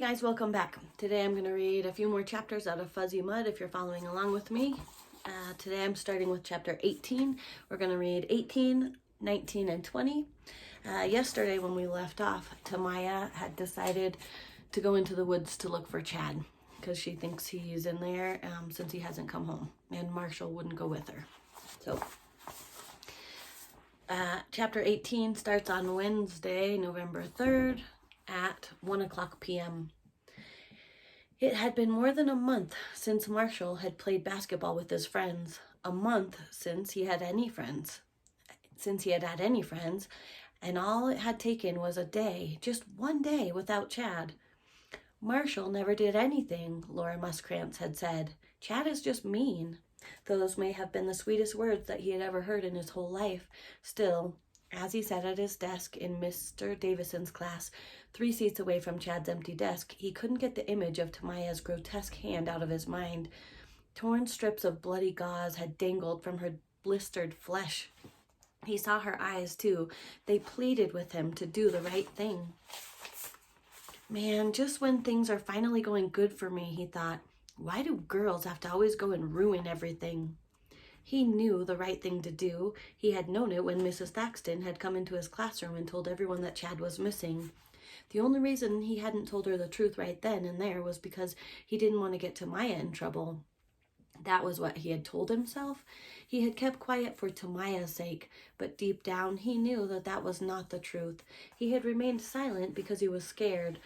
Hey guys, welcome back. Today I'm going to read a few more chapters out of Fuzzy Mud if you're following along with me. Today I'm starting with chapter 18. We're going to read 18, 19, and 20. Yesterday when we left off, Tamaya had decided to go into the woods to look for Chad because she thinks he's in there since he hasn't come home, and Marshall wouldn't go with her. So chapter 18 starts on Wednesday, November 3rd at 1 o'clock p.m. It had been more than a month since Marshall had played basketball with his friends. A month since he had any friends. And all it had taken was a day, just one day without Chad. Marshall never did anything, Laura Muskrantz had said. Chad is just mean. Those may have been the sweetest words that he had ever heard in his whole life. Still, as he sat at his desk in Mr. Davison's class, 3 seats away from Chad's empty desk, he couldn't get the image of Tamaya's grotesque hand out of his mind. Torn strips of bloody gauze had dangled from her blistered flesh. He saw her eyes, too. They pleaded with him to do the right thing. Man, just when things are finally going good for me, he thought, why do girls have to always go and ruin everything? He knew the right thing to do. He had known it when Mrs. Thaxton had come into his classroom and told everyone that Chad was missing. The only reason he hadn't told her the truth right then and there was because he didn't want to get Tamaya in trouble. That was what he had told himself. He had kept quiet for Tamaya's sake, but deep down he knew that that was not the truth. He had remained silent because he was scared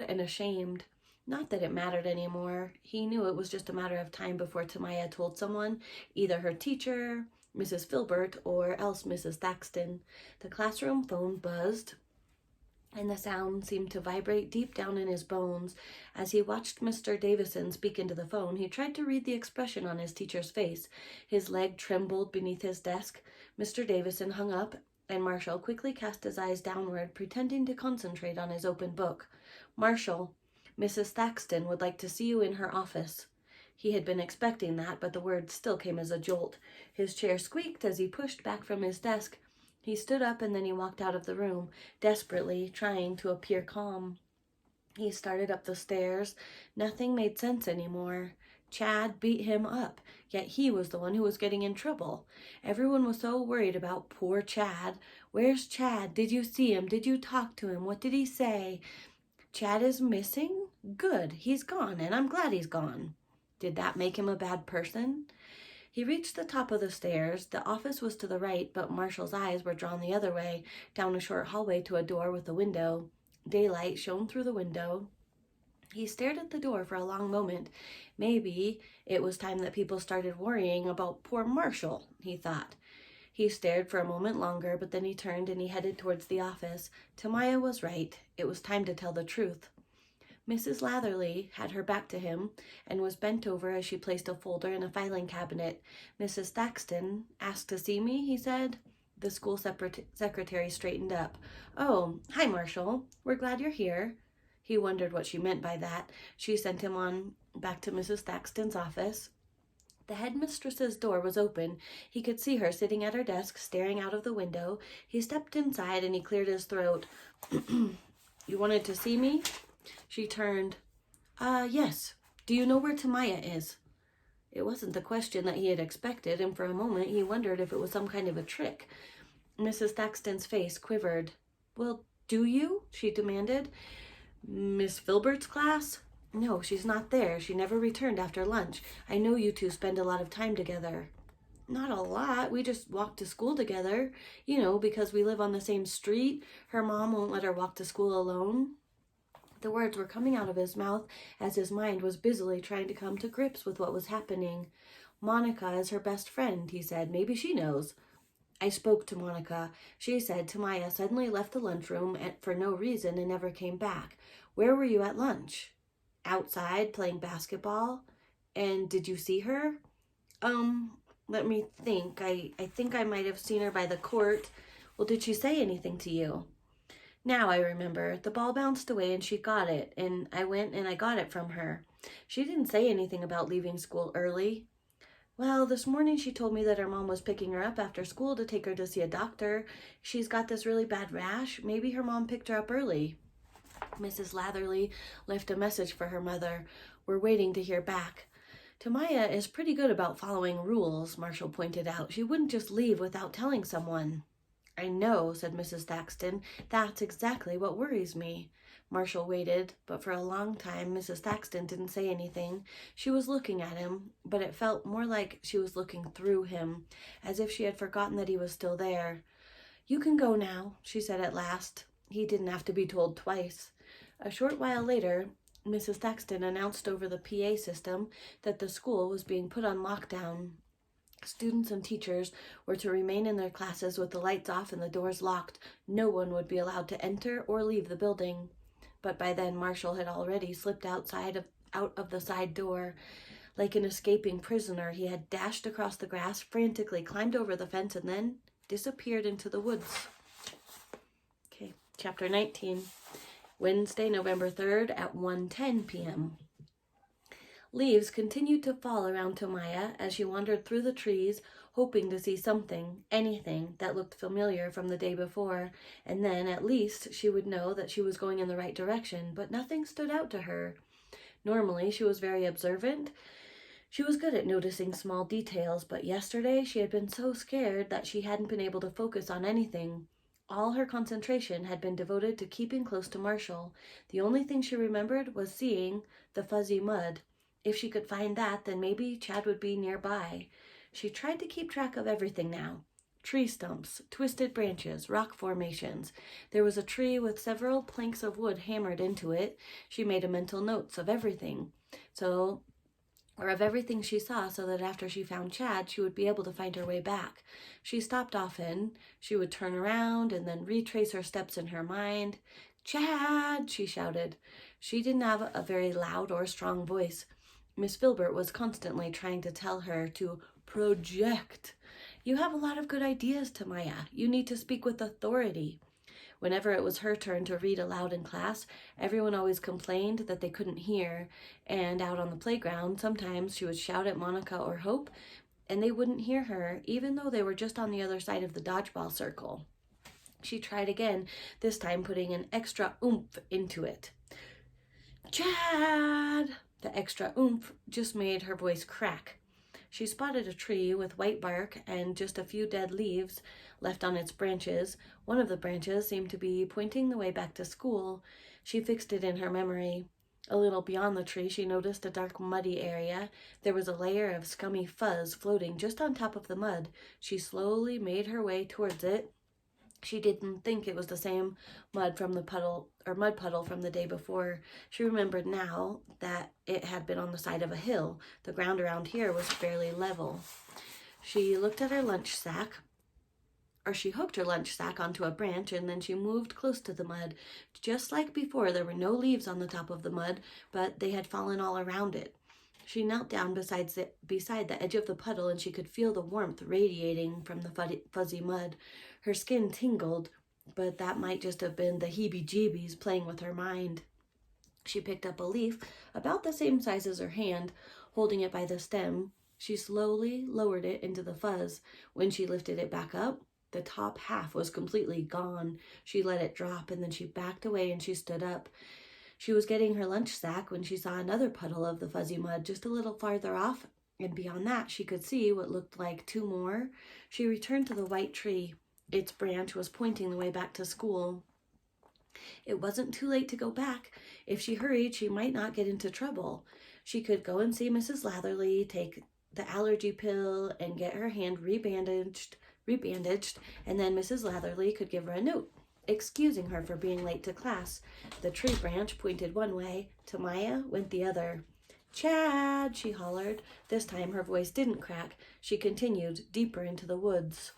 and ashamed. Not that it mattered anymore. He knew it was just a matter of time before Tamaya told someone, either her teacher, Mrs. Filbert, or else Mrs. Thaxton. The classroom phone buzzed, and the sound seemed to vibrate deep down in his bones. As he watched Mr. Davison speak into the phone, he tried to read the expression on his teacher's face. His leg trembled beneath his desk. Mr. Davison hung up, and Marshall quickly cast his eyes downward, pretending to concentrate on his open book. Marshall, Mrs. Thaxton would like to see you in her office. He had been expecting that, but the word still came as a jolt. His chair squeaked as he pushed back from his desk. He stood up and then he walked out of the room, desperately trying to appear calm. He started up the stairs. Nothing made sense anymore. Chad beat him up, yet he was the one who was getting in trouble. Everyone was so worried about poor Chad. Where's Chad? Did you see him? Did you talk to him? What did he say? Chad is missing? Good, he's gone, and I'm glad he's gone. Did that make him a bad person? He reached the top of the stairs. The office was to the right, but Marshall's eyes were drawn the other way, down a short hallway to a door with a window. Daylight shone through the window. He stared at the door for a long moment. Maybe it was time that people started worrying about poor Marshall, he thought. He stared for a moment longer, but then he turned and he headed towards the office. Tamaya was right. It was time to tell the truth. Mrs. Latherley had her back to him and was bent over as she placed a folder in a filing cabinet. Mrs. Thaxton asked to see me, he said. The school secretary straightened up. Oh, hi, Marshall. We're glad you're here. He wondered what she meant by that. She sent him on back to Mrs. Thaxton's office. The headmistress's door was open. He could see her sitting at her desk, staring out of the window. He stepped inside and he cleared his throat. You wanted to see me? She turned. Yes. Do you know where Tamaya is? It wasn't the question that he had expected, and for a moment he wondered if it was some kind of a trick. Mrs. Thaxton's face quivered. Well, do you? She demanded. Miss Filbert's class? No, she's not there. She never returned after lunch. I know you two spend a lot of time together. Not a lot. We just walk to school together. You know, because we live on the same street. Her mom won't let her walk to school alone. The words were coming out of his mouth as his mind was busily trying to come to grips with what was happening. Monica is her best friend, he said. Maybe she knows. I spoke to Monica. She said Tamaya suddenly left the lunchroom for no reason and never came back. Where were you at lunch? Outside, playing basketball. And did you see her? Let me think. I think I might have seen her by the court. Well, did she say anything to you? Now I remember. The ball bounced away and she got it, and I went and I got it from her. She didn't say anything about leaving school early. Well, this morning she told me that her mom was picking her up after school to take her to see a doctor. She's got this really bad rash. Maybe her mom picked her up early. Mrs. Latherley left a message for her mother. We're waiting to hear back. Tamaya is pretty good about following rules, Marshall pointed out. She wouldn't just leave without telling someone. I know, said Mrs. Thaxton. That's exactly what worries me. Marshall waited, but for a long time Mrs. Thaxton didn't say anything. She was looking at him, but it felt more like she was looking through him, as if she had forgotten that he was still there. You can go now, she said at last. He didn't have to be told twice. A short while later, Mrs. Thaxton announced over the PA system that the school was being put on lockdown. Students and teachers were to remain in their classes with the lights off and the doors locked. No one would be allowed to enter or leave the building. But by then, Marshall had already slipped out of the side door. Like an escaping prisoner, he had dashed across the grass, frantically climbed over the fence, and then disappeared into the woods. Okay, chapter 19. Wednesday, November 3rd at 1:10 p.m. Leaves continued to fall around Tamaya as she wandered through the trees, hoping to see something, anything, that looked familiar from the day before, and then, at least, she would know that she was going in the right direction, but nothing stood out to her. Normally, she was very observant. She was good at noticing small details, but yesterday she had been so scared that she hadn't been able to focus on anything. All her concentration had been devoted to keeping close to Marshall. The only thing she remembered was seeing the fuzzy mud. If she could find that, then maybe Chad would be nearby. She tried to keep track of everything now. Tree stumps, twisted branches, rock formations. There was a tree with several planks of wood hammered into it. She made a mental notes of everything. Of everything she saw, so that after she found Chad, she would be able to find her way back. She stopped often. She would turn around and then retrace her steps in her mind. Chad, she shouted. She didn't have a very loud or strong voice. Miss Filbert was constantly trying to tell her to project. You have a lot of good ideas, Tamaya. You need to speak with authority. Whenever it was her turn to read aloud in class, everyone always complained that they couldn't hear, and out on the playground, sometimes she would shout at Monica or Hope, and they wouldn't hear her, even though they were just on the other side of the dodgeball circle. She tried again, this time putting an extra oomph into it. Chad! The extra oomph just made her voice crack. She spotted a tree with white bark and just a few dead leaves left on its branches. One of the branches seemed to be pointing the way back to school. She fixed it in her memory. A little beyond the tree, she noticed a dark, muddy area. There was a layer of scummy fuzz floating just on top of the mud. She slowly made her way towards it. She didn't think it was the same mud puddle from the day before. She remembered now that it had been on the side of a hill. The ground around here was fairly level. She looked at her lunch sack, or she hooked her lunch sack onto a branch, and then she moved close to the mud. Just like before, there were no leaves on the top of the mud, but they had fallen all around it. She knelt down beside the edge of the puddle, and she could feel the warmth radiating from the fuzzy mud. Her skin tingled, but that might just have been the heebie-jeebies playing with her mind. She picked up a leaf about the same size as her hand, holding it by the stem. She slowly lowered it into the fuzz. When she lifted it back up, the top half was completely gone. She let it drop, and then she backed away and she stood up. She was getting her lunch sack when she saw another puddle of the fuzzy mud just a little farther off, and beyond that she could see what looked like two more. She returned to the white tree. Its branch was pointing the way back to school. It wasn't too late to go back. If she hurried, she might not get into trouble. She could go and see Mrs. Latherley, take the allergy pill, and get her hand rebandaged, and then Mrs. Latherley could give her a note, excusing her for being late to class. The tree branch pointed one way. Tamaya went the other. Chad, she hollered. This time her voice didn't crack. She continued deeper into the woods.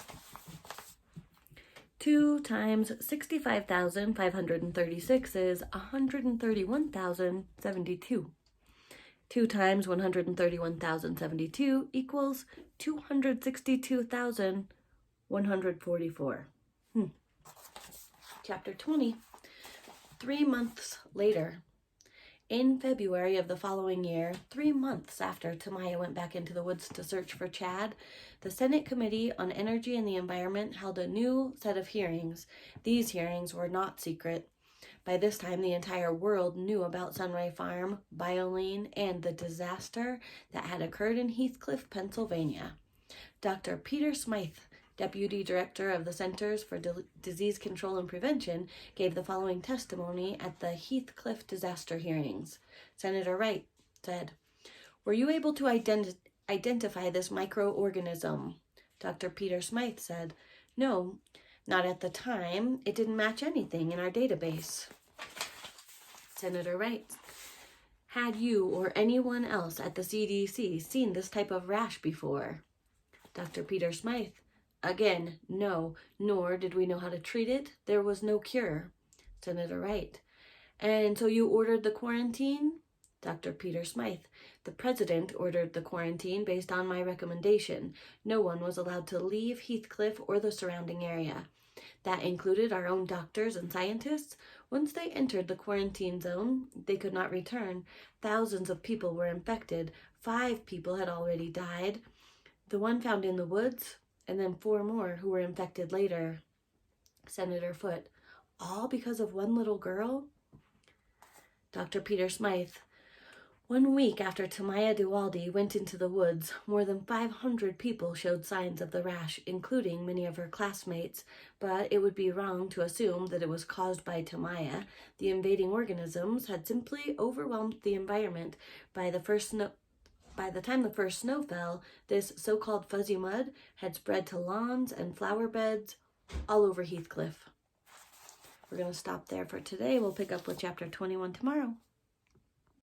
2 times 65,536 is 131,072. 2 times 131,072 equals 262,144. Chapter 20. 3 months later. In February of the following year, 3 months after Tamaya went back into the woods to search for Chad, the Senate Committee on Energy and the Environment held a new set of hearings. These hearings were not secret, By this time, the entire world knew about Sunray Farm, Bioline, and the disaster that had occurred in Heathcliff, Pennsylvania. Dr. Peter Smythe, Deputy Director of the Centers for Disease Control and Prevention, gave the following testimony at the Heathcliff disaster hearings. Senator Wright said, "Were you able to identify this microorganism?" Dr. Peter Smythe said, "No, not at the time. It didn't match anything in our database." Senator Wright, "Had you or anyone else at the CDC seen this type of rash before?" Dr. Peter Smythe, "Again, no, nor did we know how to treat it. There was no cure." Senator Wright, "And so you ordered the quarantine?" Dr. Peter Smythe, "The President ordered the quarantine based on my recommendation. No one was allowed to leave Heathcliff or the surrounding area. That included our own doctors and scientists. Once they entered the quarantine zone, they could not return. Thousands of people were infected. 5 people had already died. The one found in the woods, and then 4 more who were infected later." Senator Foote, "All because of one little girl?" Dr. Peter Smythe, 1 week after Tamaya Diwaldi went into the woods, more than 500 people showed signs of the rash, including many of her classmates, but it would be wrong to assume that it was caused by Tamaya. The invading organisms had simply overwhelmed the environment. By the time the first snow fell, this so-called fuzzy mud had spread to lawns and flower beds all over Heathcliff. We're going to stop there for today. We'll pick up with chapter 21 tomorrow.